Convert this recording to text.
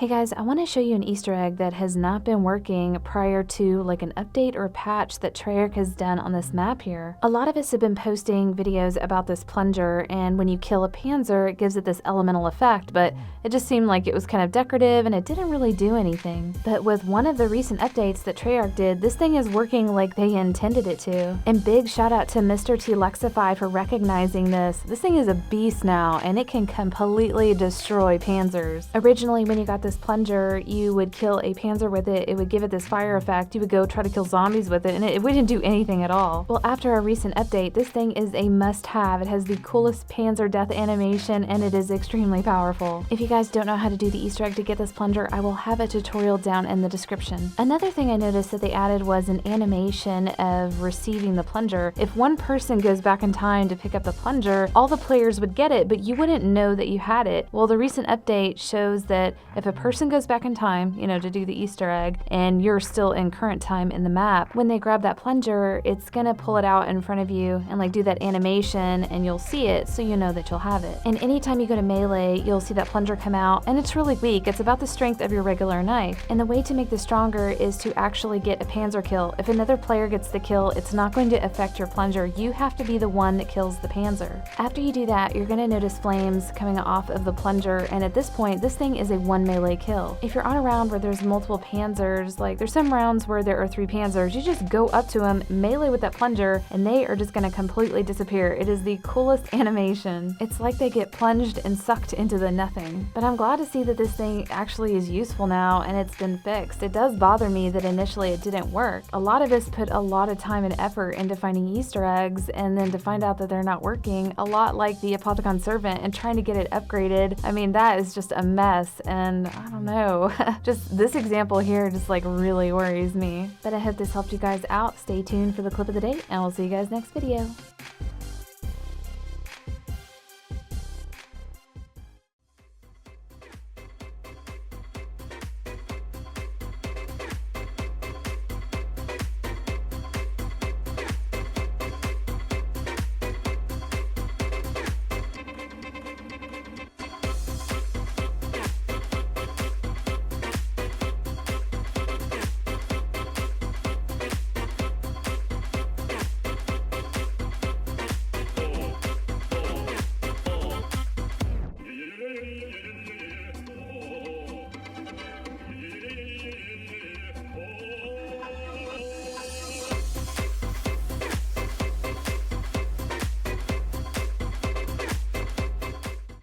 Hey guys, I want to show you an Easter egg that has not been working prior to like an update or patch that Treyarch has done on this map here. A lot of us have been posting videos about this plunger, and when you kill a Panzer, it gives it this elemental effect, but it just seemed like it was kind of decorative and it didn't really do anything. But with one of the recent updates that Treyarch did, this thing is working like they intended it to. And big shout out to Mr. T Lexified for recognizing this. This thing is a beast now, and it can completely destroy Panzers. Originally, when you got this plunger, you would kill a Panzer with it, it would give it this fire effect, you would go try to kill zombies with it, and it wouldn't do anything at all. Well, after a recent update, this thing is a must-have. It has the coolest Panzer death animation, and it is extremely powerful. If you guys don't know how to do the Easter egg to get this plunger, I will have a tutorial down in the description. Another thing I noticed that they added was an animation of receiving the plunger. If one person goes back in time to pick up the plunger, all the players would get it, but you wouldn't know that you had it. Well, the recent update shows that if a person goes back in time, to do the Easter egg, and you're still in current time in the map, when they grab that plunger, it's gonna pull it out in front of you and like do that animation, and you'll see it, so you know that you'll have it. And anytime you go to melee, you'll see that plunger come out, and it's really weak. It's about the strength of your regular knife. And the way to make this stronger is to actually get a Panzer kill. If another player gets the kill, it's not going to affect your plunger. You have to be the one that kills the Panzer. After you do that, you're gonna notice flames coming off of the plunger, and at this point, this thing is a one melee kill. If you're on a round where there's multiple Panzers, like there's some rounds where there are 3 Panzers, you just go up to them, melee with that plunger, and they are just gonna completely disappear. It is the coolest animation. It's like they get plunged and sucked into the nothing. But I'm glad to see that this thing actually is useful now and it's been fixed. It does bother me that initially it didn't work. A lot of us put a lot of time and effort into finding Easter eggs, and then to find out that they're not working, a lot like the Apothicon Servant and trying to get it upgraded. I mean, that is just a mess, and I don't know. Just this example here just like really worries me. But I hope this helped you guys out. Stay tuned for the clip of the day, and we'll see you guys next video.